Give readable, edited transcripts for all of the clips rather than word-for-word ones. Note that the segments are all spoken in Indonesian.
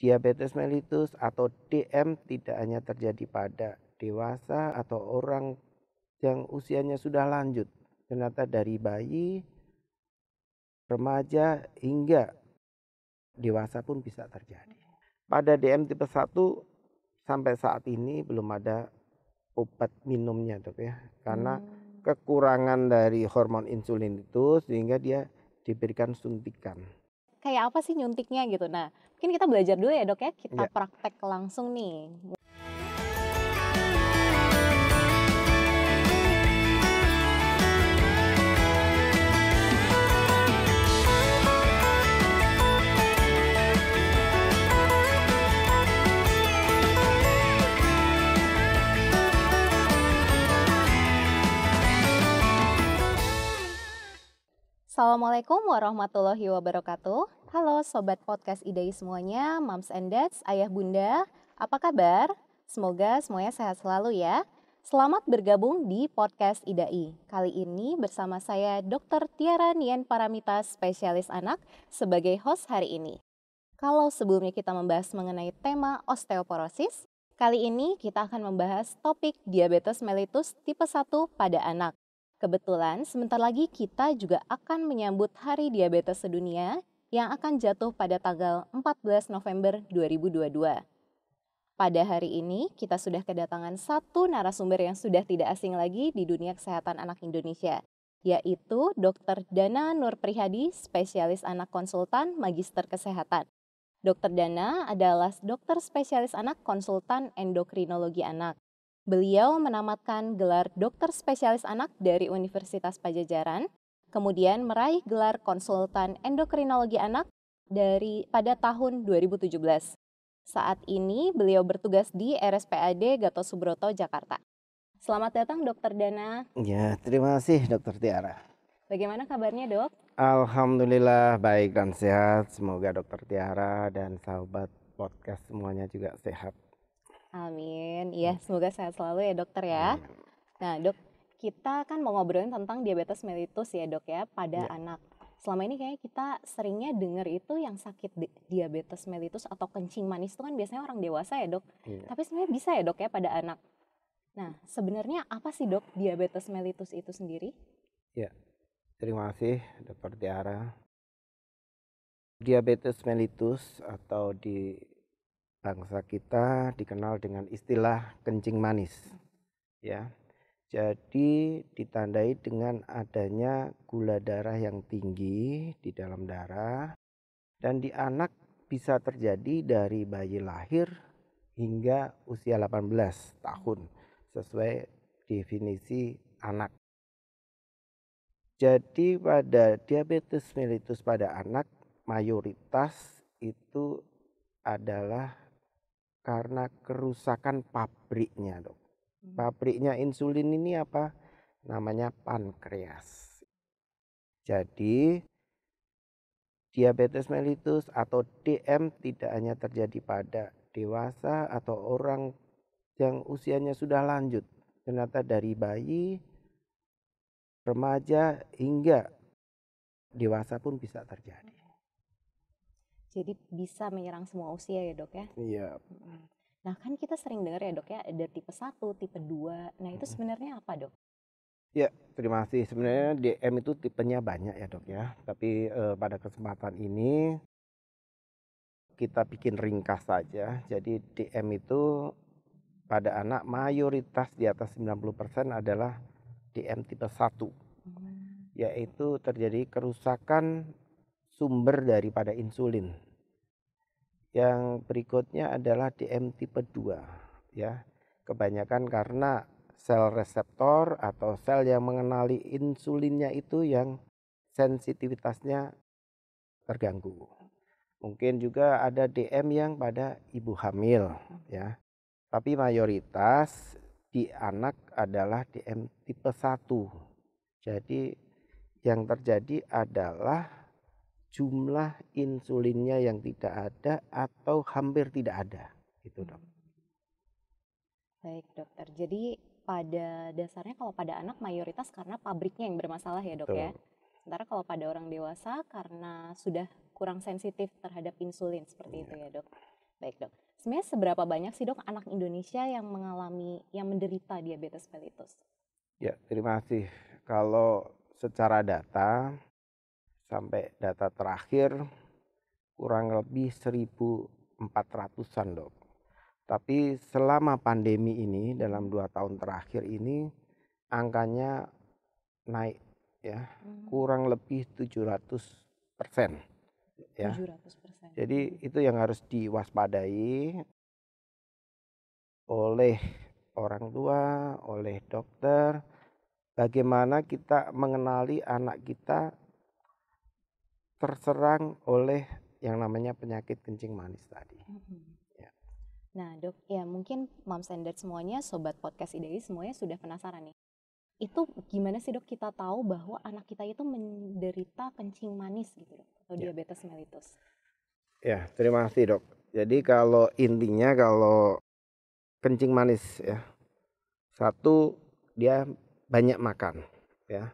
Diabetes mellitus atau DM tidak hanya terjadi pada dewasa atau orang yang usianya sudah lanjut. Ternyata dari bayi, remaja hingga dewasa pun bisa terjadi. Pada DM tipe 1 sampai saat ini belum ada obat minumnya, Dok ya. Karena kekurangan dari hormon insulin itu sehingga dia diberikan suntikan. Kayak apa sih nyuntiknya gitu? Nah, mungkin kita belajar dulu ya dok ya, kita Ya. praktek langsung nih. Assalamualaikum warahmatullahi wabarakatuh. Halo Sobat Podcast IDAI semuanya, Moms and Dads, Ayah Bunda, apa kabar? Semoga semuanya sehat selalu ya. Selamat bergabung di Podcast IDAI. Kali ini bersama saya Dr. Tiara Nian Paramita, spesialis anak, sebagai host hari ini. Kalau sebelumnya kita membahas mengenai tema osteoporosis, kali ini kita akan membahas topik diabetes mellitus tipe 1 pada anak. Kebetulan sebentar lagi kita juga akan menyambut Hari Diabetes Sedunia yang akan jatuh pada tanggal 14 November 2022. Pada hari ini kita sudah kedatangan satu narasumber yang sudah tidak asing lagi di dunia kesehatan anak Indonesia, yaitu Dr. Dana Nurprihadi, spesialis anak konsultan Magister Kesehatan. Dr. Dana adalah dokter spesialis anak konsultan endokrinologi anak. Beliau menamatkan gelar dokter spesialis anak dari Universitas Pajajaran, kemudian meraih gelar konsultan endokrinologi anak pada tahun 2017. Saat ini beliau bertugas di RSPAD Gatot Subroto, Jakarta. Selamat datang Dr. Dana. Ya, terima kasih Dr. Tiara. Bagaimana kabarnya dok? Alhamdulillah baik dan sehat. Semoga Dr. Tiara dan sahabat podcast semuanya juga sehat. Amin. Ya, semoga sehat selalu ya dokter ya. Nah dok, kita kan mau ngobrolin tentang diabetes mellitus ya dok ya pada anak. Selama ini kayaknya kita seringnya dengar itu yang sakit diabetes mellitus atau kencing manis itu kan biasanya orang dewasa ya dok. Tapi sebenarnya bisa ya dok ya pada anak. Nah sebenarnya apa sih dok diabetes mellitus itu sendiri? Ya, terima kasih Dr. Tiara. Diabetes mellitus atau di bangsa kita dikenal dengan istilah kencing manis. Ya. Jadi ditandai dengan adanya gula darah yang tinggi di dalam darah dan di anak bisa terjadi dari bayi lahir hingga usia 18 tahun sesuai definisi anak. Jadi pada diabetes mellitus pada anak mayoritas itu adalah karena kerusakan pabriknya, Dok. Pabriknya insulin ini apa? Namanya pankreas. Jadi diabetes mellitus atau DM tidak hanya terjadi pada dewasa atau orang yang usianya sudah lanjut. Ternyata dari bayi, remaja hingga dewasa pun bisa terjadi. Jadi bisa menyerang semua usia ya dok ya? Iya. Nah kan kita sering dengar ya dok ya ada tipe 1, tipe 2. Nah itu sebenarnya apa dok? Ya, terima kasih. Sebenarnya DM itu tipenya banyak ya dok ya. Tapi pada kesempatan ini kita bikin ringkas saja. Jadi DM itu pada anak mayoritas di atas 90% adalah DM tipe 1. Yaitu terjadi kerusakan sumber daripada insulin. Yang berikutnya adalah DM tipe 2 ya. Kebanyakan karena sel reseptor atau sel yang mengenali insulinnya itu yang sensitivitasnya terganggu. Mungkin juga ada DM yang pada ibu hamil ya. Tapi mayoritas di anak adalah DM tipe 1. Jadi yang terjadi adalah jumlah insulinnya yang tidak ada atau hampir tidak ada gitu dok. Baik dokter, jadi pada dasarnya kalau pada anak mayoritas karena pabriknya yang bermasalah ya dok ya. Sementara kalau pada orang dewasa karena sudah kurang sensitif terhadap insulin seperti itu ya dok. Baik dok. Sebenarnya seberapa banyak sih dok anak Indonesia yang menderita diabetes mellitus? Ya, terima kasih. Kalau secara data, sampai data terakhir kurang lebih 1.400-an dok. Tapi selama pandemi ini dalam 2 tahun terakhir ini angkanya naik ya, kurang lebih 700% ya. 700%. Jadi itu yang harus diwaspadai oleh orang tua, oleh dokter, bagaimana kita mengenali anak kita terserang oleh yang namanya penyakit kencing manis tadi. Ya. Nah dok, ya mungkin Moms and Dad semuanya, sobat podcast IDAI semuanya sudah penasaran nih. Itu gimana sih dok kita tahu bahwa anak kita itu menderita kencing manis gitu dok, atau diabetes mellitus? Ya, terima kasih dok. Jadi kalau intinya kalau kencing manis ya, satu dia banyak makan ya,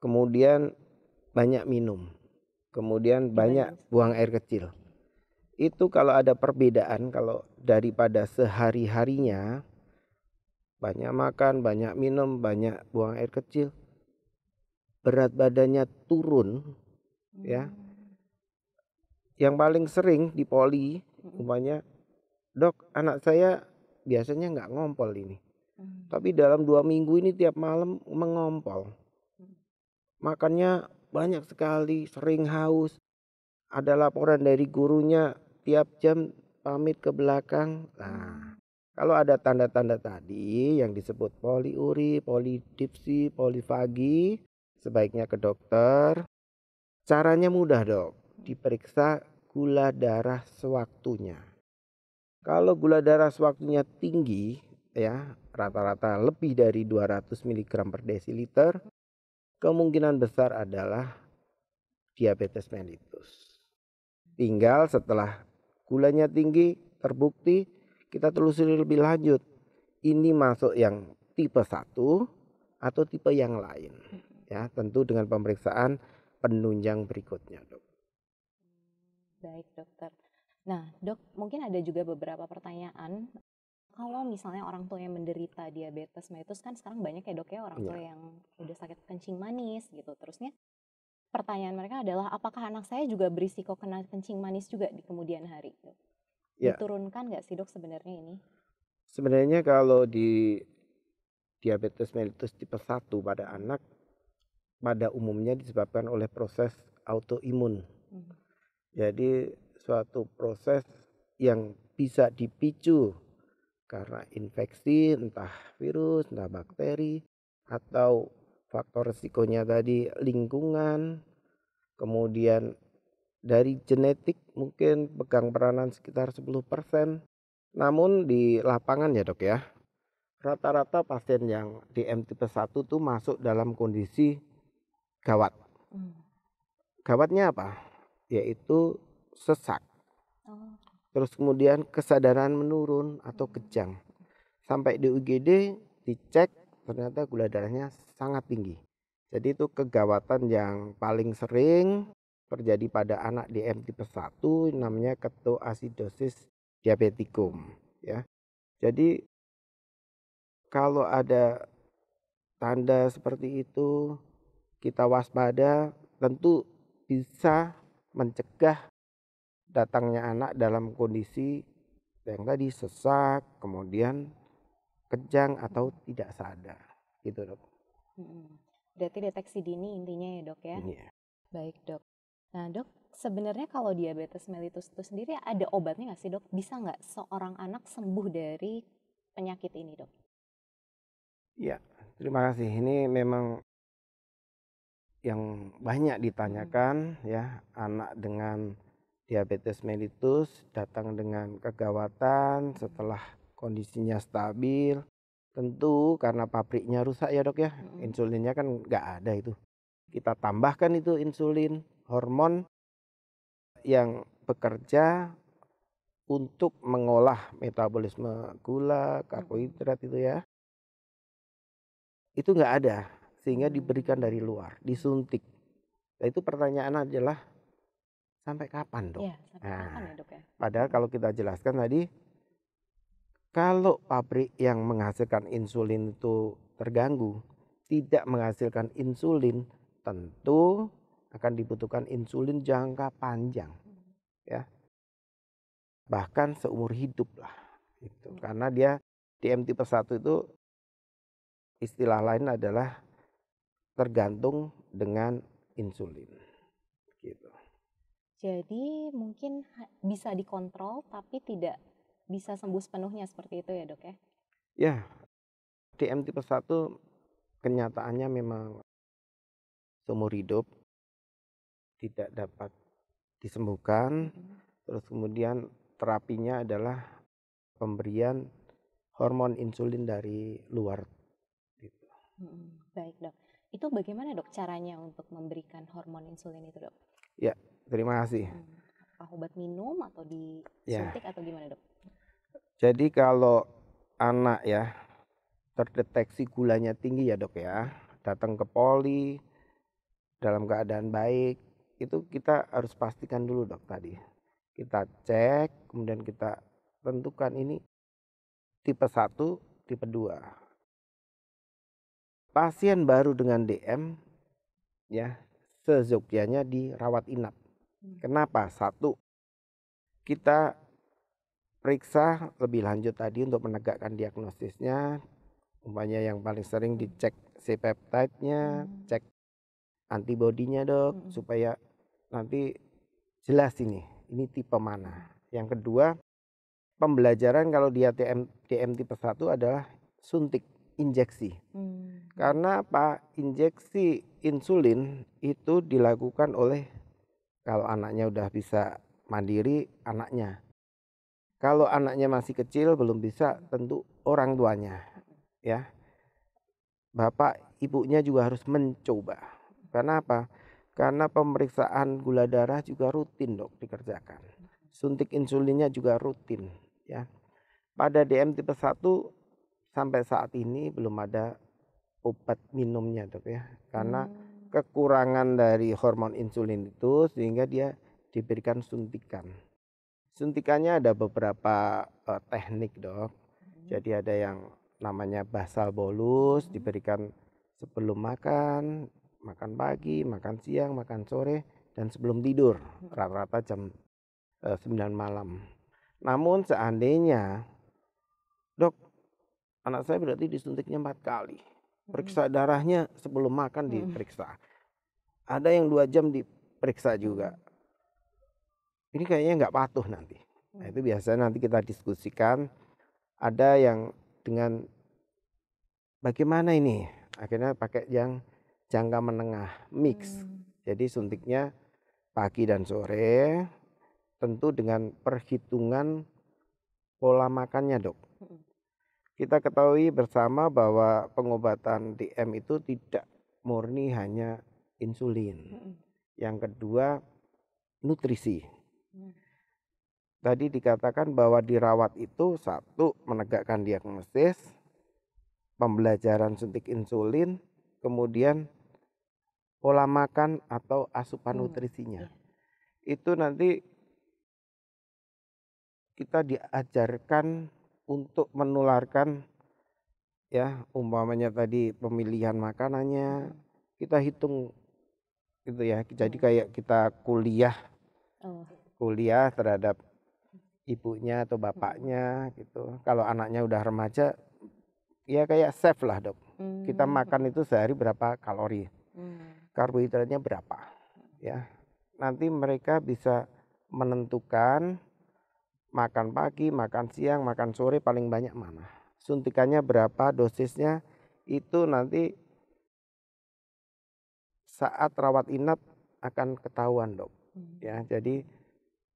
kemudian banyak minum, kemudian banyak buang air kecil. Itu kalau ada perbedaan, kalau daripada sehari-harinya banyak makan, banyak minum, banyak buang air kecil, berat badannya turun ya. Yang paling sering di poli umpamanya, dok anak saya biasanya nggak ngompol ini, tapi dalam 2 minggu ini tiap malam mengompol. Makannya banyak sekali, sering haus. Ada laporan dari gurunya tiap jam pamit ke belakang. Nah, kalau ada tanda-tanda tadi yang disebut poliuri, polidipsi, polifagi, sebaiknya ke dokter. Caranya mudah dok, diperiksa gula darah sewaktunya. Kalau gula darah sewaktunya tinggi ya, rata-rata lebih dari 200 mg per desiliter, kemungkinan besar adalah diabetes mellitus. Tinggal setelah gulanya tinggi terbukti, kita telusuri lebih lanjut. Ini masuk yang tipe 1 atau tipe yang lain. Ya, tentu dengan pemeriksaan penunjang berikutnya, dok. Baik dokter. Nah dok, mungkin ada juga beberapa pertanyaan. Kalau misalnya orang tua yang menderita diabetes mellitus, kan sekarang banyak ya dok ya orang tua yang udah sakit kencing manis gitu. Terusnya pertanyaan mereka adalah, apakah anak saya juga berisiko kena kencing manis juga di kemudian hari? Dok? Ya. Diturunkan nggak sih dok sebenarnya ini? Sebenarnya kalau di diabetes mellitus tipe 1 pada anak, pada umumnya disebabkan oleh proses autoimun. Jadi suatu proses yang bisa dipicu karena infeksi, entah virus, entah bakteri, atau faktor risikonya tadi lingkungan, kemudian dari genetik mungkin pegang peranan sekitar 10%. Namun di lapangan ya dok ya, rata-rata pasien yang DM tipe 1 tuh masuk dalam kondisi gawat. Gawatnya apa? Yaitu sesak. Terus kemudian kesadaran menurun atau kejang. Sampai di UGD dicek ternyata gula darahnya sangat tinggi. Jadi itu kegawatan yang paling sering terjadi pada anak DM tipe 1 namanya ketoasidosis diabeticum ya. Jadi kalau ada tanda seperti itu kita waspada, tentu bisa mencegah datangnya anak dalam kondisi yang tadi sesak, kemudian kejang atau tidak sadar gitu dok. Berarti deteksi dini intinya ya dok ya? Iya. Baik dok. Nah dok, sebenarnya kalau diabetes mellitus itu sendiri ada obatnya nggak sih dok? Bisa nggak seorang anak sembuh dari penyakit ini dok? Ya, terima kasih. Ini memang yang banyak ditanyakan ya, anak dengan diabetes mellitus datang dengan kegawatan setelah kondisinya stabil. Tentu karena pabriknya rusak ya dok ya, insulinnya kan nggak ada itu. Kita tambahkan itu insulin, hormon yang bekerja untuk mengolah metabolisme gula, karbohidrat itu ya. Itu nggak ada, sehingga diberikan dari luar, disuntik. Nah itu pertanyaan adalah sampai kapan dok? Ya, sampai kapan Nah, ya dok ya? padahal kalau kita jelaskan tadi, kalau pabrik yang menghasilkan insulin itu terganggu, tidak menghasilkan insulin, tentu akan dibutuhkan insulin jangka panjang, ya, bahkan seumur hidup lah, gitu. Karena dia DM tipe 1 itu istilah lain adalah tergantung dengan insulin, gitu. Jadi mungkin bisa dikontrol tapi tidak bisa sembuh sepenuhnya seperti itu ya dok ya? Ya, DM tipe 1 kenyataannya memang seumur hidup tidak dapat disembuhkan, terus kemudian terapinya adalah pemberian hormon insulin dari luar, gitu. Baik dok. Itu bagaimana dok caranya untuk memberikan hormon insulin itu dok? Ya, terima kasih. Apakah obat minum atau Ya, disuntik atau gimana dok? jadi kalau anak ya terdeteksi gulanya tinggi ya dok ya, datang ke poli dalam keadaan baik, itu kita harus pastikan dulu dok tadi. Kita cek, kemudian kita tentukan ini tipe 1, tipe 2. Pasien baru dengan DM ya sezogyanya dirawat inap. Kenapa? Satu, kita periksa lebih lanjut tadi untuk menegakkan diagnosisnya. Umpamanya yang paling sering dicek C-peptide-nya, cek antibodinya dok, supaya nanti jelas ini tipe mana. Yang kedua, pembelajaran kalau dia DM tipe 1 adalah suntik, injeksi. Karena apa? Injeksi insulin itu dilakukan oleh, kalau anaknya udah bisa mandiri, anaknya. Kalau anaknya masih kecil belum bisa, tentu orang tuanya, ya. Bapak ibunya juga harus mencoba. Karena apa? Karena pemeriksaan gula darah juga rutin dok dikerjakan. Suntik insulinnya juga rutin, ya. Pada DM tipe 1 sampai saat ini belum ada obat minumnya dok ya. Karena kekurangan dari hormon insulin itu sehingga dia diberikan suntikan. Suntikannya ada beberapa teknik dok. Jadi ada yang namanya basal bolus, diberikan sebelum makan, makan pagi, makan siang, makan sore, dan sebelum tidur, rata-rata jam 9 malam. Namun seandainya, dok, anak saya berarti disuntiknya 4 kali. Periksa darahnya sebelum makan diperiksa. Ada yang 2 jam diperiksa juga. Ini kayaknya nggak patuh nanti. Nah itu biasanya nanti kita diskusikan. Ada yang dengan bagaimana ini? Akhirnya pakai yang jangka menengah, mix. Jadi suntiknya pagi dan sore, tentu dengan perhitungan pola makannya dok. Kita ketahui bersama bahwa pengobatan DM itu tidak murni hanya insulin. Yang kedua, nutrisi. Tadi dikatakan bahwa dirawat itu satu, menegakkan diagnosis, pembelajaran suntik insulin, kemudian pola makan atau asupan nutrisinya. Itu nanti kita diajarkan untuk menularkan, ya, umpamanya tadi pemilihan makanannya kita hitung gitu ya. Jadi kayak kita kuliah terhadap ibunya atau bapaknya gitu. Kalau anaknya udah remaja, ya kayak chef lah dok. Kita makan itu sehari berapa kalori, karbohidratnya berapa, ya. Nanti mereka bisa menentukan makan pagi, makan siang, makan sore paling banyak mana. Suntikannya berapa, dosisnya itu nanti saat rawat inap akan ketahuan dok. Ya, jadi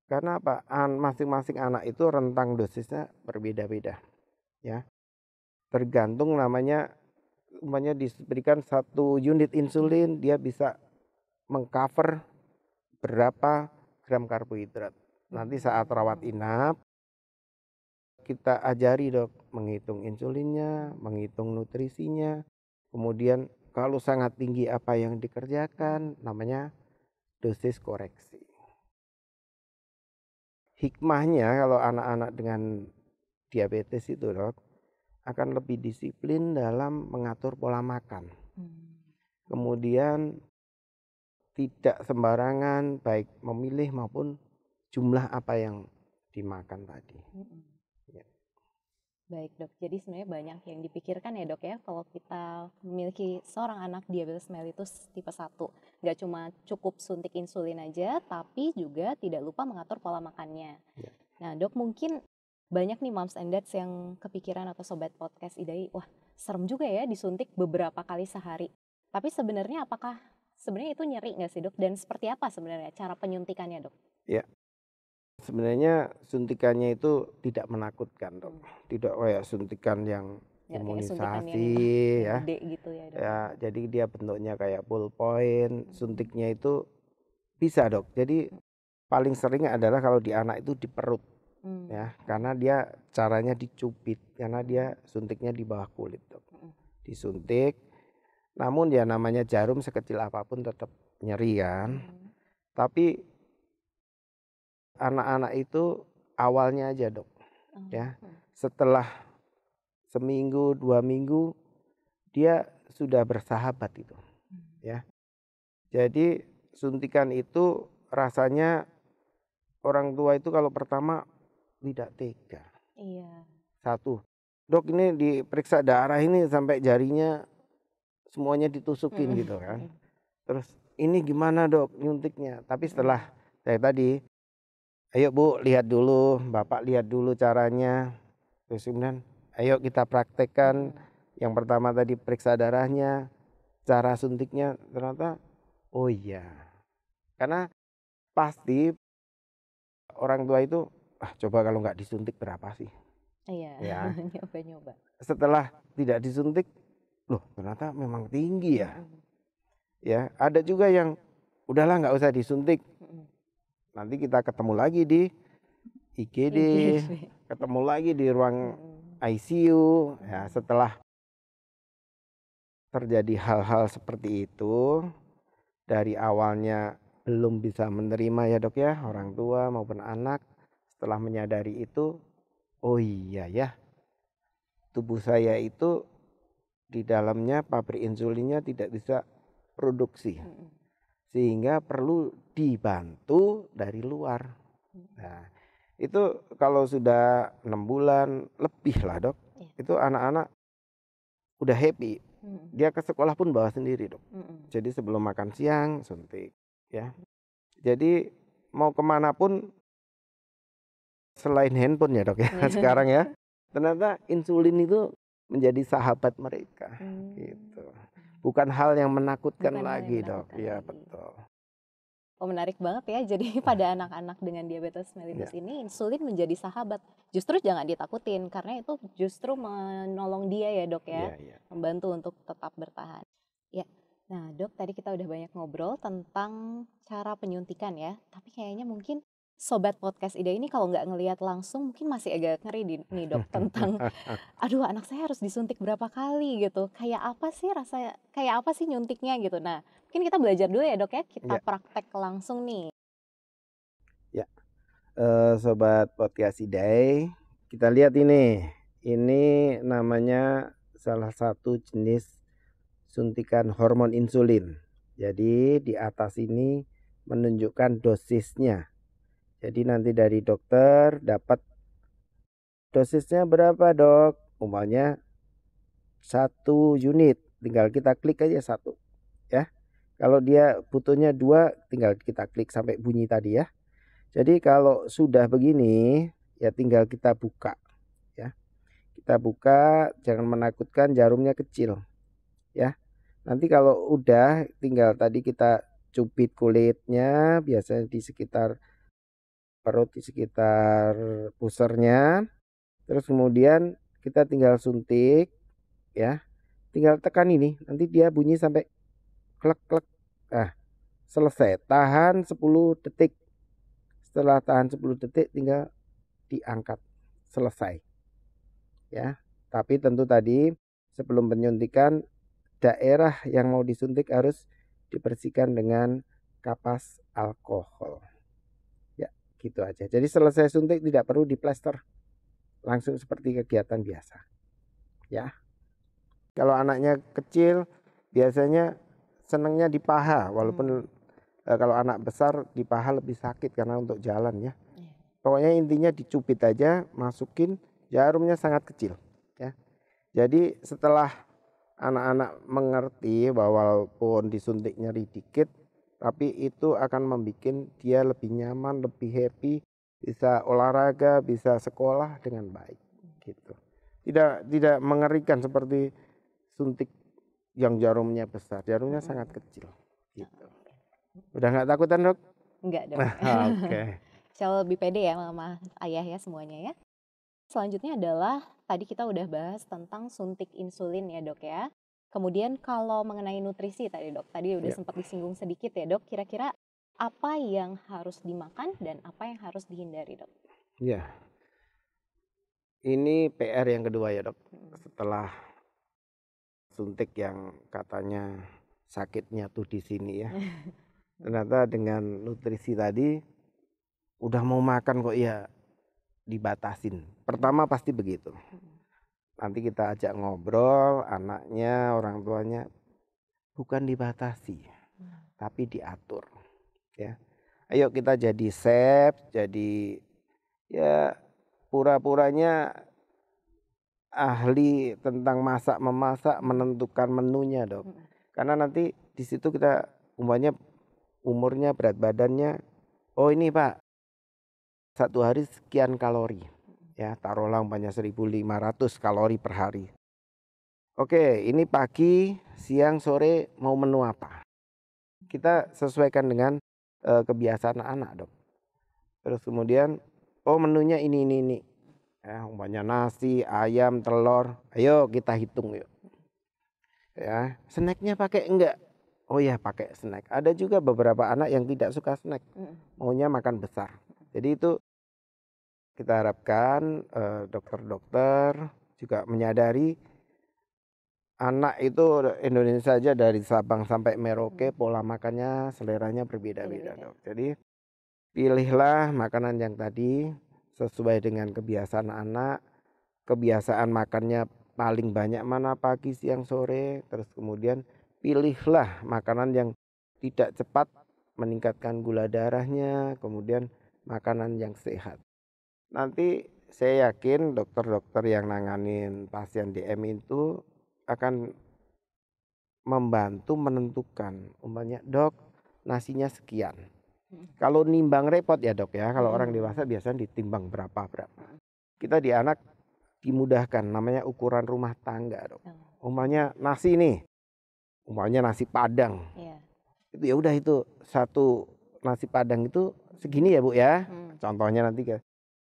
karena apa? Masing-masing anak itu rentang dosisnya berbeda-beda, ya. Tergantung namanya, umpamanya diberikan 1 unit insulin, dia bisa mengcover berapa gram karbohidrat. Nanti saat rawat inap kita ajari dok menghitung insulinnya, menghitung nutrisinya. Kemudian kalau sangat tinggi apa yang dikerjakan, namanya dosis koreksi. hikmahnya kalau anak-anak dengan diabetes itu dok, akan lebih disiplin dalam mengatur pola makan. Kemudian tidak sembarangan baik memilih maupun jumlah apa yang dimakan tadi. Ya. Baik dok, jadi sebenarnya banyak yang dipikirkan ya dok ya kalau kita memiliki seorang anak diabetes mellitus tipe 1. Nggak cuma cukup suntik insulin aja, tapi juga tidak lupa mengatur pola makannya. Ya. Nah dok, mungkin banyak nih moms and dads yang kepikiran atau sobat podcast IDAI, wah serem juga ya disuntik beberapa kali sehari. Tapi sebenarnya apakah sebenarnya itu nyeri nggak sih dok? Dan seperti apa sebenarnya cara penyuntikannya dok? Ya. Sebenarnya suntikannya itu tidak menakutkan dok, tidak kayak suntikan yang Ya, kayak suntikan yang imunisasi ya. gede gitu ya dok. Ya, jadi dia bentuknya kayak ballpoint. Suntiknya itu bisa dok. Jadi paling sering adalah kalau di anak itu di perut ya, karena dia caranya dicubit, karena dia suntiknya di bawah kulit dok. Disuntik, namun ya namanya jarum sekecil apapun tetap nyeri kan. Tapi anak-anak itu awalnya aja dok, ya setelah seminggu 2 minggu dia sudah bersahabat itu, ya. Jadi suntikan itu rasanya orang tua itu kalau pertama tidak tega. Iya. Satu, dok ini diperiksa darah ini sampai jarinya semuanya ditusukin gitu kan. Terus ini gimana dok nyuntiknya? Tapi setelah saya tadi, ayo bu lihat dulu, bapak lihat dulu caranya. Terus kemudian ayo kita praktekkan. Yang pertama tadi periksa darahnya, cara suntiknya, ternyata oh iya. Karena pasti orang tua itu coba kalau nggak disuntik berapa sih? Iya, Ya. nyoba-nyoba. Setelah tidak disuntik, loh ternyata memang tinggi ya. Ya, ada juga yang udahlah nggak usah disuntik. Nanti kita ketemu lagi di IGD, ketemu lagi di ruang ICU. Ya, setelah terjadi hal-hal seperti itu, dari awalnya belum bisa menerima ya dok ya, orang tua maupun anak, setelah menyadari itu, oh iya ya, tubuh saya itu di dalamnya pabrik insulinnya tidak bisa produksi, sehingga perlu dibantu dari luar. Nah, itu kalau sudah 6 bulan lebih lah dok, itu anak-anak udah happy. Dia ke sekolah pun bawa sendiri dok. Jadi sebelum makan siang suntik ya. Jadi mau kemana pun selain handphone ya dok ya sekarang ya, ternyata insulin itu menjadi sahabat mereka gitu. Bukan hal yang menakutkan lagi dok. Iya betul. Oh menarik banget ya, jadi pada anak-anak dengan diabetes mellitus ini insulin menjadi sahabat. Justru jangan ditakutin karena itu justru menolong dia ya dok ya, membantu untuk tetap bertahan. Ya, nah dok tadi kita udah banyak ngobrol tentang cara penyuntikan ya, tapi kayaknya mungkin sobat podcast IDA ini kalau nggak ngelihat langsung mungkin masih agak ngeri nih dok tentang aduh anak saya harus disuntik berapa kali gitu, kayak apa sih rasanya, kayak apa sih nyuntiknya gitu. Nah mungkin kita belajar dulu ya dok ya, kita praktek langsung nih. Ya, sobat podcast IDA, kita lihat ini namanya salah satu jenis suntikan hormon insulin. Jadi di atas ini menunjukkan dosisnya. Jadi nanti dari dokter dapat dosisnya berapa dok, umpamanya 1 unit, tinggal kita klik aja 1 ya. Kalau dia butuhnya 2 tinggal kita klik sampai bunyi tadi ya. Jadi kalau sudah begini ya tinggal kita buka ya. Kita buka, jangan menakutkan, jarumnya kecil ya. Nanti kalau udah tinggal tadi kita cubit kulitnya, biasanya di sekitar perut, di sekitar pusernya. Terus kemudian kita tinggal suntik ya. Tinggal tekan ini, nanti dia bunyi sampai klek-klek. Nah, selesai. Tahan 10 detik. Setelah tahan 10 detik tinggal diangkat. Selesai. Ya. Tapi tentu tadi sebelum penyuntikan daerah yang mau disuntik harus dibersihkan dengan kapas alkohol. Ya. Gitu aja. Jadi selesai suntik tidak perlu diplester, langsung seperti kegiatan biasa. Ya. Kalau anaknya kecil biasanya senangnya di paha, walaupun kalau anak besar di paha lebih sakit karena untuk jalan ya. Pokoknya intinya dicubit aja, masukin, jarumnya sangat kecil ya. Jadi setelah anak-anak mengerti bahwa walaupun disuntik nyeri dikit, tapi itu akan membuat dia lebih nyaman, lebih happy, bisa olahraga, bisa sekolah dengan baik gitu. Tidak mengerikan seperti suntik yang jarumnya besar, jarumnya sangat kecil gitu. Udah nggak takutan, Dok? Enggak dok. Oke. Insya Allah lebih pede ya mama ayah ya semuanya ya. Selanjutnya adalah tadi kita udah bahas tentang suntik insulin ya dok ya. Kemudian kalau mengenai nutrisi tadi dok, tadi udah Ya. sempat disinggung sedikit ya dok. Kira-kira apa yang harus dimakan dan apa yang harus dihindari dok? Ya, ini PR yang kedua ya dok. Setelah suntik yang katanya sakitnya tuh di sini ya. Ternyata dengan nutrisi tadi udah mau makan kok ya dibatasin. Pertama pasti begitu. Nanti kita ajak ngobrol, anaknya, orang tuanya bukan dibatasi, tapi diatur. Ya, ayo kita jadi chef, jadi ya pura-puranya ahli tentang masak memasak, menentukan menunya dok. Karena nanti di situ kita umpamanya umurnya, berat badannya, oh ini pak satu hari sekian kalori, ya taruhlah umpamanya 1.500 kalori per hari. Oke, ini pagi, siang, sore mau menu apa? Kita sesuaikan dengan kebiasaan anak dok. Terus kemudian, oh menunya ini. Ya, umpamanya nasi, ayam, telur. Ayo kita hitung yuk. Ya, snacknya pakai enggak? Oh ya pakai snack. Ada juga beberapa anak yang tidak suka snack, maunya makan besar. Jadi itu kita harapkan dokter-dokter juga menyadari anak itu Indonesia saja dari Sabang sampai Merauke pola makannya seleranya berbeda-beda dok. Jadi pilihlah makanan yang tadi sesuai dengan kebiasaan anak, kebiasaan makannya paling banyak mana pagi, siang, sore. Terus kemudian pilihlah makanan yang tidak cepat meningkatkan gula darahnya, kemudian makanan yang sehat. Nanti saya yakin dokter-dokter yang nanganin pasien DM itu akan membantu menentukan, umpamanya dok nasinya sekian. Kalau nimbang repot ya dok ya, kalau orang dewasa biasanya ditimbang berapa. Kita di anak dimudahkan, namanya ukuran rumah tangga dok. Umpamanya nasi nih, umpamanya nasi padang, itu ya udah itu satu nasi padang itu segini ya bu ya, contohnya nanti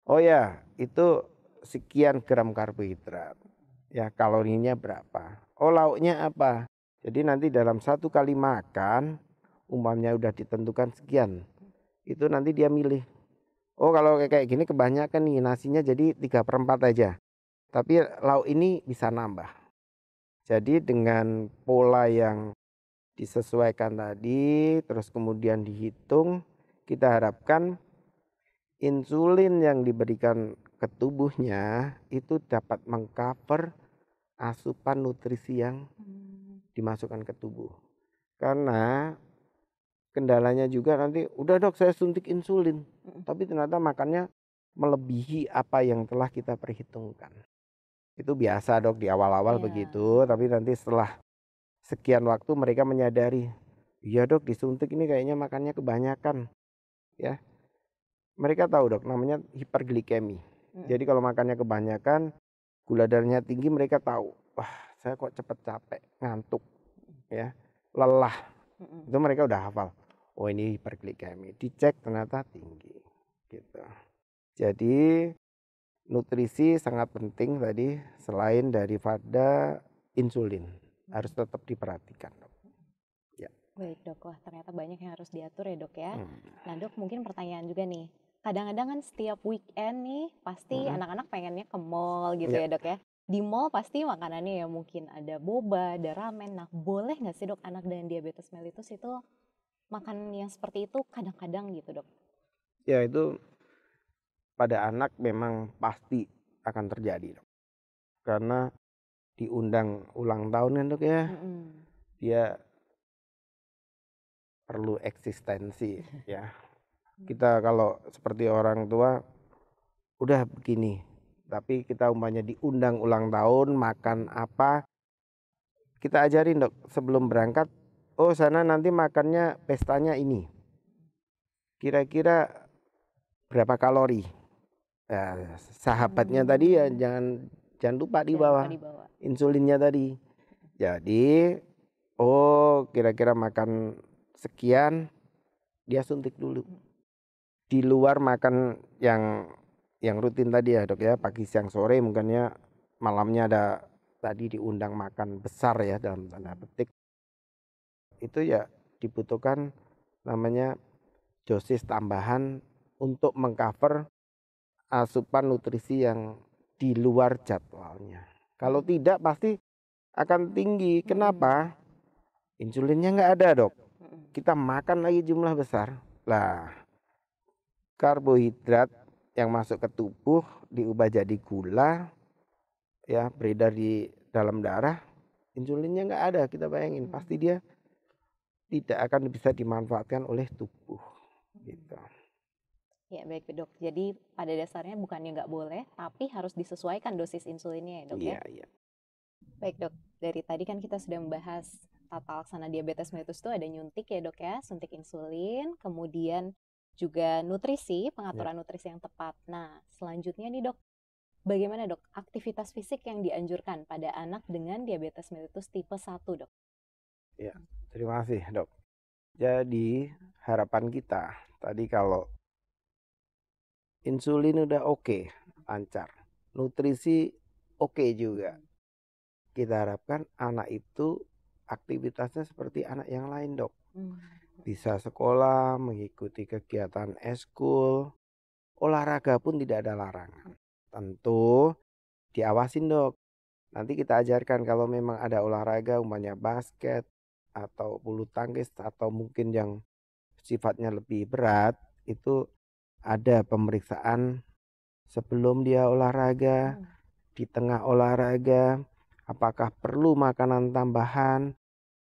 oh ya itu sekian gram karbohidrat, ya kalorinya berapa, oh lauknya apa. Jadi nanti dalam satu kali makan, umpamanya udah ditentukan sekian, itu nanti dia milih. Oh kalau kayak gini kebanyakan nih nasinya jadi 3/4 aja. Tapi lauk ini bisa nambah. Jadi dengan pola yang disesuaikan tadi, terus kemudian dihitung, kita harapkan insulin yang diberikan ke tubuhnya itu dapat mengcover asupan nutrisi yang dimasukkan ke tubuh. Karena kendalanya juga nanti udah dok saya suntik insulin, tapi ternyata makannya melebihi apa yang telah kita perhitungkan. Itu biasa dok di awal-awal begitu, tapi nanti setelah sekian waktu mereka menyadari, iya dok disuntik ini kayaknya makannya kebanyakan. Ya, mereka tahu dok namanya hiperglikemi. Jadi kalau makannya kebanyakan, gula darahnya tinggi, mereka tahu, wah saya kok cepet capek, ngantuk, ya, lelah. Itu mereka udah hafal. Oh ini hiperglikemi, dicek ternyata tinggi gitu. Jadi nutrisi sangat penting tadi, selain daripada insulin harus tetap diperhatikan dok. Ya. Baik dok, wah ternyata banyak yang harus diatur ya dok ya. Nah dok mungkin pertanyaan juga nih, kadang-kadang kan setiap weekend nih pasti anak-anak pengennya ke mall gitu ya dok ya. Di mall pasti makanannya ya mungkin ada boba, ada ramen. Nah boleh nggak sih dok anak dengan diabetes mellitus itu makan yang seperti itu kadang-kadang gitu dok? Ya itu pada anak memang pasti akan terjadi, Dok. Karena diundang ulang tahun kan, Dok, ya. Dia perlu eksistensi ya. Kita kalau seperti orang tua udah begini, tapi kita umpamanya diundang ulang tahun makan apa, kita ajarin, Dok, sebelum berangkat, oh sana nanti makannya pestanya ini. Kira-kira berapa kalori? Nah, sahabatnya tadi ya jangan lupa di bawah insulinnya tadi. Jadi oh kira-kira makan sekian dia suntik dulu. Di luar makan yang rutin tadi ya, Dok, ya, pagi siang sore mungkinnya malamnya ada tadi diundang makan besar ya dalam tanda petik. Itu ya dibutuhkan namanya dosis tambahan untuk mengcover asupan nutrisi yang di luar jadwalnya. Kalau tidak pasti akan tinggi. Kenapa? Insulinnya nggak ada, Dok. Kita makan lagi jumlah besar. Lah, karbohidrat yang masuk ke tubuh diubah jadi gula, ya beredar di dalam darah, insulinnya nggak ada. Kita bayangin, pasti dia tidak akan bisa dimanfaatkan oleh tubuh. Gitu. Ya baik Dok, jadi pada dasarnya bukannya nggak boleh, tapi harus disesuaikan dosis insulinnya ya Dok ya? Iya. Baik Dok, dari tadi kan kita sudah membahas tata laksana diabetes mellitus itu ada nyuntik ya Dok ya, suntik insulin, kemudian juga nutrisi, pengaturan nutrisi yang tepat. Nah selanjutnya nih Dok, bagaimana Dok aktivitas fisik yang dianjurkan pada anak dengan diabetes mellitus tipe 1 Dok? Ya, terima kasih Dok. Jadi harapan kita tadi kalau insulin udah oke, lancar, nutrisi oke juga, kita harapkan anak itu aktivitasnya seperti anak yang lain, Dok. Bisa sekolah, mengikuti kegiatan eskul, olahraga pun tidak ada larangan. Tentu diawasin, Dok. Nanti kita ajarkan kalau memang ada olahraga umpamanya basket atau bulu tangkis atau mungkin yang sifatnya lebih berat, itu ada pemeriksaan sebelum dia olahraga, di tengah olahraga, apakah perlu makanan tambahan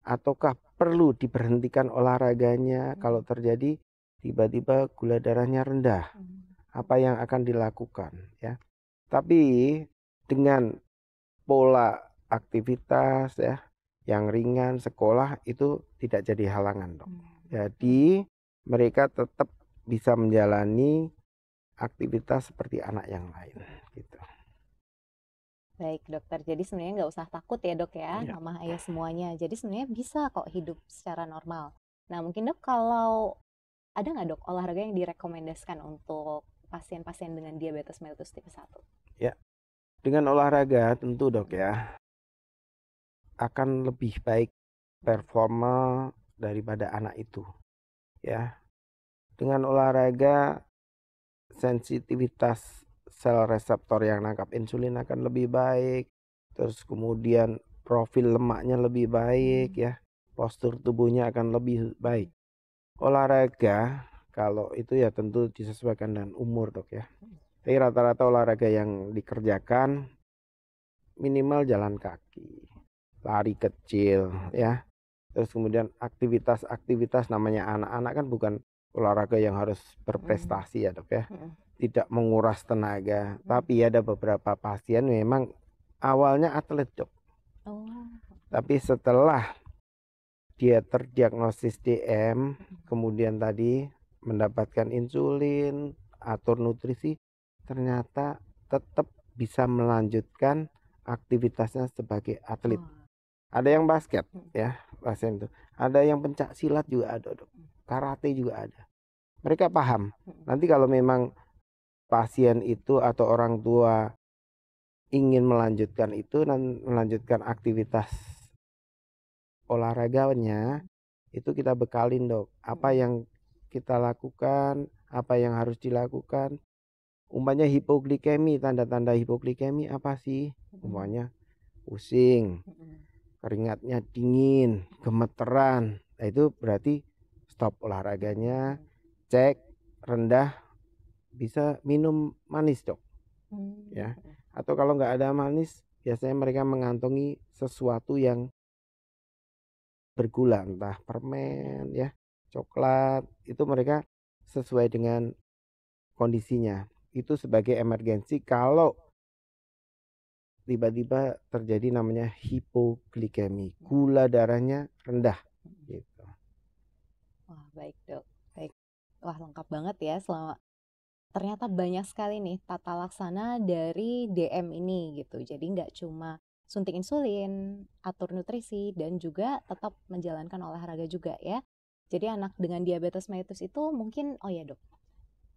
ataukah perlu diberhentikan olahraganya kalau terjadi tiba-tiba gula darahnya rendah. Apa yang akan dilakukan ya. Tapi dengan pola aktivitas ya yang ringan sekolah itu tidak jadi halangan, Dok. Jadi mereka tetap bisa menjalani aktivitas seperti anak yang lain gitu. Baik dokter, jadi sebenarnya nggak usah takut ya dok ya, mama ayah semuanya. Jadi sebenarnya bisa kok hidup secara normal. Nah mungkin dok kalau ada nggak dok olahraga yang direkomendasikan untuk pasien-pasien dengan diabetes mellitus tipe 1? Ya, dengan olahraga tentu dok ya akan lebih baik performa daripada anak itu. Ya, dengan olahraga sensitivitas sel reseptor yang nangkap insulin akan lebih baik. Terus kemudian profil lemaknya lebih baik ya. Postur tubuhnya akan lebih baik. Olahraga kalau itu ya tentu disesuaikan dengan umur, Dok ya. Tapi rata-rata olahraga yang dikerjakan minimal jalan kaki, lari kecil ya. Terus kemudian aktivitas namanya anak-anak kan bukan olahraga yang harus berprestasi ya, Dok ya. Tidak menguras tenaga, tapi ada beberapa pasien memang awalnya atlet, Dok. Tapi setelah dia terdiagnosis DM, kemudian tadi mendapatkan insulin, atur nutrisi, ternyata tetap bisa melanjutkan aktivitasnya sebagai atlet. Ada yang basket ya, pasien itu. Ada yang pencak silat juga ada, Dok. Karate juga ada. Mereka paham. Nanti kalau memang pasien itu atau orang tua ingin melanjutkan itu dan melanjutkan aktivitas olahraganya, itu kita bekalin, Dok. Apa yang kita lakukan, apa yang harus dilakukan. Umpamanya hipoglikemi, tanda-tanda hipoglikemi apa sih? Umpamanya pusing, keringatnya dingin, gemeteran. Nah, itu berarti stop olahraganya, cek rendah bisa minum manis dok Hmm. ya. Atau kalau nggak ada manis, biasanya mereka mengantongi sesuatu yang bergula, entah permen ya, coklat, itu mereka sesuai dengan kondisinya. Itu sebagai emergensi kalau tiba-tiba terjadi namanya hipoglikemi, gula darahnya rendah gitu. Wah, baik dok. Baik. Wah, lengkap banget ya. Ternyata banyak sekali nih tata laksana dari DM ini gitu. Jadi nggak cuma suntik insulin, atur nutrisi, dan juga tetap menjalankan olahraga juga ya. Jadi anak dengan diabetes mellitus itu mungkin, oh ya dok,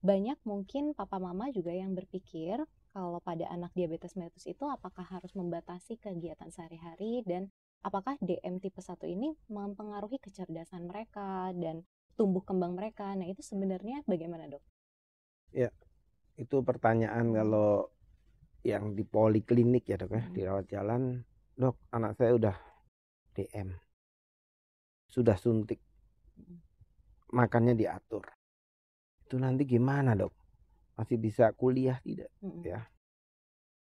banyak mungkin papa mama juga yang berpikir kalau pada anak diabetes mellitus itu apakah harus membatasi kegiatan sehari-hari dan apakah DM tipe 1 ini mempengaruhi kecerdasan mereka dan tumbuh kembang mereka. Nah itu sebenarnya bagaimana dok? Ya, itu pertanyaan kalau yang di poliklinik ya dok ya, di rawat jalan, dok anak saya udah DM, sudah suntik, makannya diatur. Itu nanti gimana dok? Masih bisa kuliah tidak? Ya.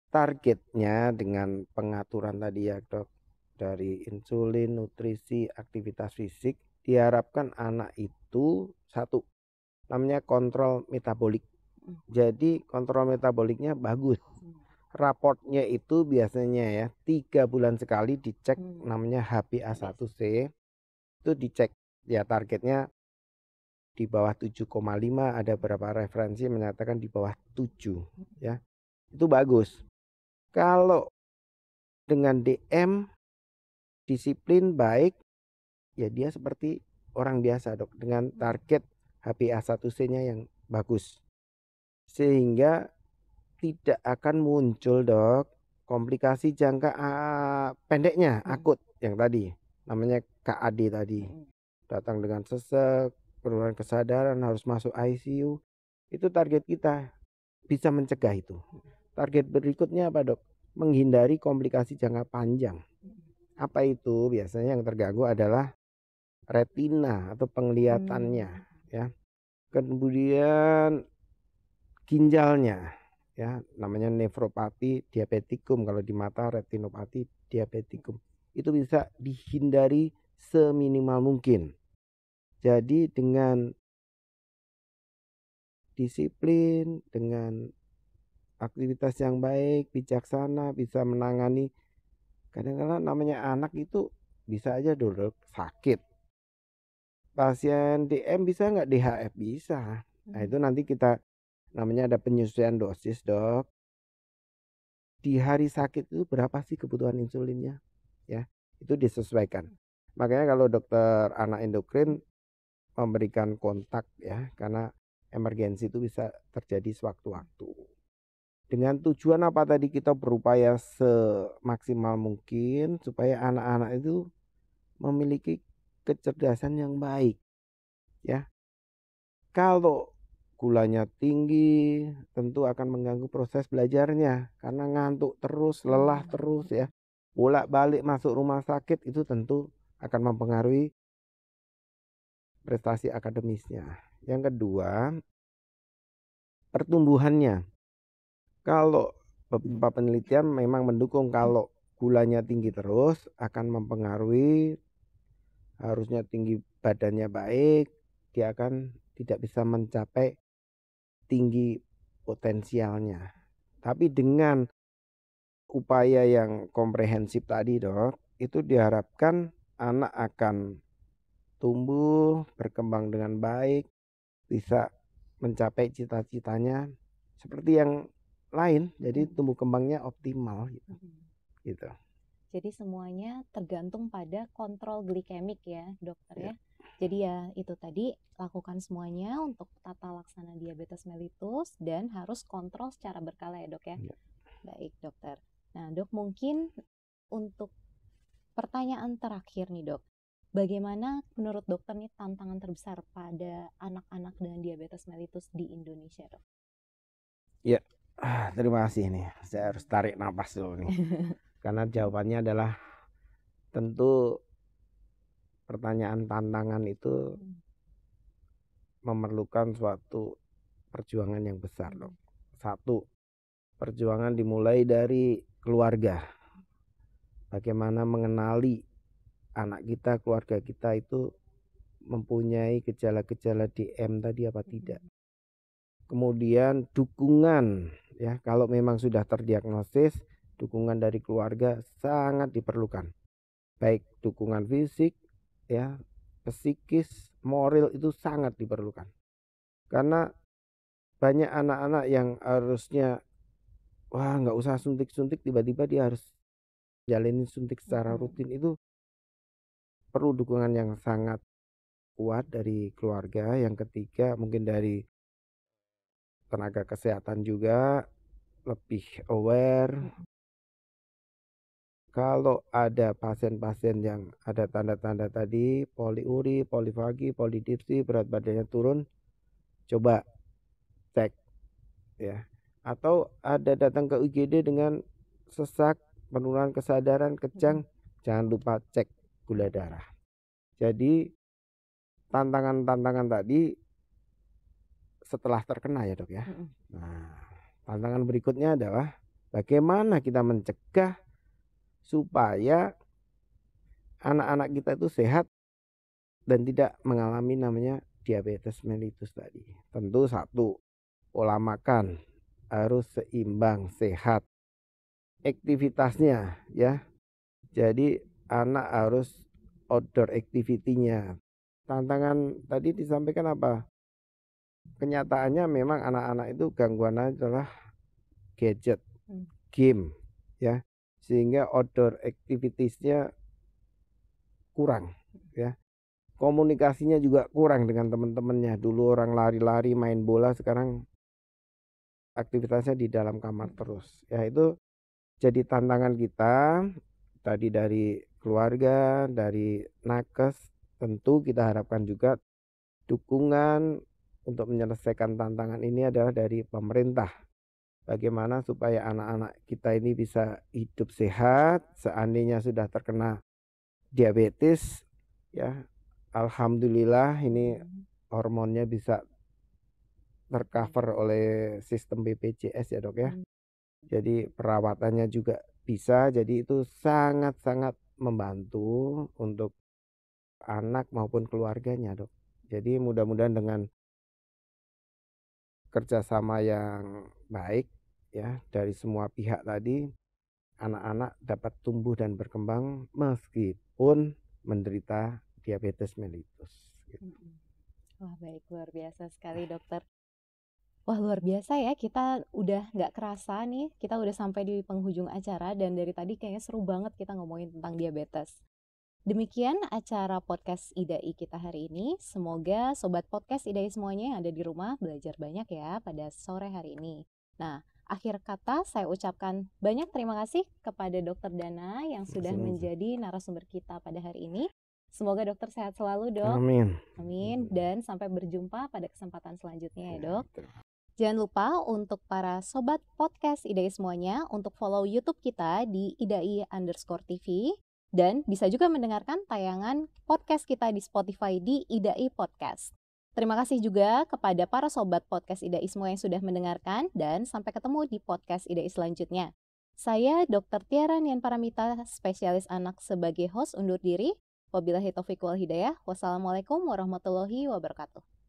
Targetnya dengan pengaturan tadi ya dok, dari insulin, nutrisi, aktivitas fisik, diharapkan anak itu satu, namanya kontrol metabolik. Jadi kontrol metaboliknya bagus. Raportnya itu biasanya ya 3 bulan sekali dicek, namanya HbA1c. Itu dicek ya, targetnya di bawah 7,5, ada beberapa referensi menyatakan di bawah 7 ya. Itu bagus. Kalau dengan DM disiplin baik, ya dia seperti orang biasa dok, dengan target HbA1c-nya yang bagus. Sehingga tidak akan muncul dok komplikasi jangka pendeknya, akut yang tadi, namanya KAD tadi. Datang dengan sesek, penurunan kesadaran, harus masuk ICU. Itu target kita, bisa mencegah itu. Target berikutnya apa dok? Menghindari komplikasi jangka panjang. Apa itu? Biasanya yang terganggu adalah retina atau penglihatannya ya. Kemudian ginjalnya ya, namanya nefropati diabetikum, kalau di mata retinopati diabetikum. Itu bisa dihindari seminimal mungkin. Jadi dengan disiplin, dengan aktivitas yang baik, bijaksana, bisa menangani. Kadang-kadang namanya anak itu bisa aja dulu sakit. Pasien DM bisa nggak DHF? Bisa. Nah itu nanti kita, namanya ada penyesuaian dosis dok. Di hari sakit itu berapa sih kebutuhan insulinnya? Ya, itu disesuaikan. Makanya kalau dokter anak endokrin memberikan kontak ya, karena emergensi itu bisa terjadi sewaktu-waktu. Dengan tujuan apa tadi, kita berupaya semaksimal mungkin supaya anak-anak itu memiliki kecerdasan yang baik ya. Kalau gulanya tinggi tentu akan mengganggu proses belajarnya karena ngantuk terus, lelah terus ya. Bolak-balik masuk rumah sakit itu tentu akan mempengaruhi prestasi akademisnya. Yang kedua, pertumbuhannya. Kalau beberapa penelitian memang mendukung kalau gulanya tinggi terus akan mempengaruhi, harusnya tinggi badannya baik, dia akan tidak bisa mencapai tinggi potensialnya. Tapi dengan upaya yang komprehensif tadi dok, itu diharapkan anak akan tumbuh, berkembang dengan baik, bisa mencapai cita-citanya seperti yang lain, jadi tumbuh kembangnya optimal gitu. Jadi semuanya tergantung pada kontrol glikemik ya dokter ya. Jadi ya itu tadi, lakukan semuanya untuk tata laksana diabetes mellitus dan harus kontrol secara berkala ya dok ya. Baik dokter. Nah dok, mungkin untuk pertanyaan terakhir nih dok, bagaimana menurut dokter nih tantangan terbesar pada anak-anak dengan diabetes mellitus di Indonesia dok? Ya, terima kasih nih. Saya harus tarik napas dulu nih. Karena jawabannya adalah tentu pertanyaan tantangan itu memerlukan suatu perjuangan yang besar, Dok. Satu, perjuangan dimulai dari keluarga. Bagaimana mengenali anak kita, keluarga kita itu mempunyai gejala-gejala DM tadi apa tidak. Kemudian dukungan, ya, kalau memang sudah terdiagnosis, dukungan dari keluarga sangat diperlukan. Baik dukungan fisik, ya, psikis, moral itu sangat diperlukan. Karena banyak anak-anak yang harusnya nggak usah suntik-suntik, tiba-tiba dia harus jalanin suntik secara rutin, itu perlu dukungan yang sangat kuat dari keluarga. Yang ketiga mungkin dari tenaga kesehatan juga lebih aware. Kalau ada pasien-pasien yang ada tanda-tanda tadi, poliuri, polifagi, polidipsi, berat badannya turun, coba cek, ya. Atau ada datang ke UGD dengan sesak, penurunan kesadaran, kejang, jangan lupa cek gula darah. Jadi tantangan-tantangan tadi setelah terkena, ya, Dok, ya. Nah, tantangan berikutnya adalah bagaimana kita mencegah supaya anak-anak kita itu sehat dan tidak mengalami namanya diabetes mellitus tadi. Tentu satu, pola makan harus seimbang, sehat. Aktivitasnya, ya. Jadi anak harus outdoor activity-nya. Tantangan tadi disampaikan apa? Kenyataannya memang anak-anak itu gangguannya adalah gadget, game, ya. Sehingga outdoor activities-nya kurang, ya. Komunikasinya juga kurang dengan teman-temannya. Dulu orang lari-lari, main bola, sekarang aktivitasnya di dalam kamar terus. Ya, itu jadi tantangan kita tadi dari keluarga, dari nakes. Tentu kita harapkan juga dukungan untuk menyelesaikan tantangan ini adalah dari pemerintah. Bagaimana supaya anak-anak kita ini bisa hidup sehat, seandainya sudah terkena diabetes, ya, alhamdulillah ini hormonnya bisa tercover oleh sistem BPJS, ya, Dok, ya. Jadi perawatannya juga bisa, jadi itu sangat-sangat membantu untuk anak maupun keluarganya, Dok. Jadi mudah-mudahan dengan kerjasama yang baik, ya, dari semua pihak tadi, anak-anak dapat tumbuh dan berkembang meskipun menderita diabetes mellitus. Gitu. Wah, baik, luar biasa sekali, Dokter. Wah, luar biasa ya, kita udah nggak kerasa nih, kita udah sampai di penghujung acara dan dari tadi kayaknya seru banget kita ngomongin tentang diabetes. Demikian acara podcast IDAI kita hari ini. Semoga sobat podcast IDAI semuanya yang ada di rumah belajar banyak ya pada sore hari ini. Nah, akhir kata saya ucapkan banyak terima kasih kepada Dokter Dana yang sudah menjadi narasumber kita pada hari ini. Semoga dokter sehat selalu, Dok. Amin. Amin. Dan sampai berjumpa pada kesempatan selanjutnya ya, Dok. Jangan lupa untuk para sobat podcast IDAI semuanya untuk follow YouTube kita di IDAI_TV. Dan bisa juga mendengarkan tayangan podcast kita di Spotify di IDAI Podcast. Terima kasih juga kepada para sobat podcast IDAI semua yang sudah mendengarkan dan sampai ketemu di podcast IDAI selanjutnya. Saya Dr. Tiara Nian Paramita, spesialis anak sebagai host undur diri. Wabillahi taufiq wal hidayah. Wassalamualaikum warahmatullahi wabarakatuh.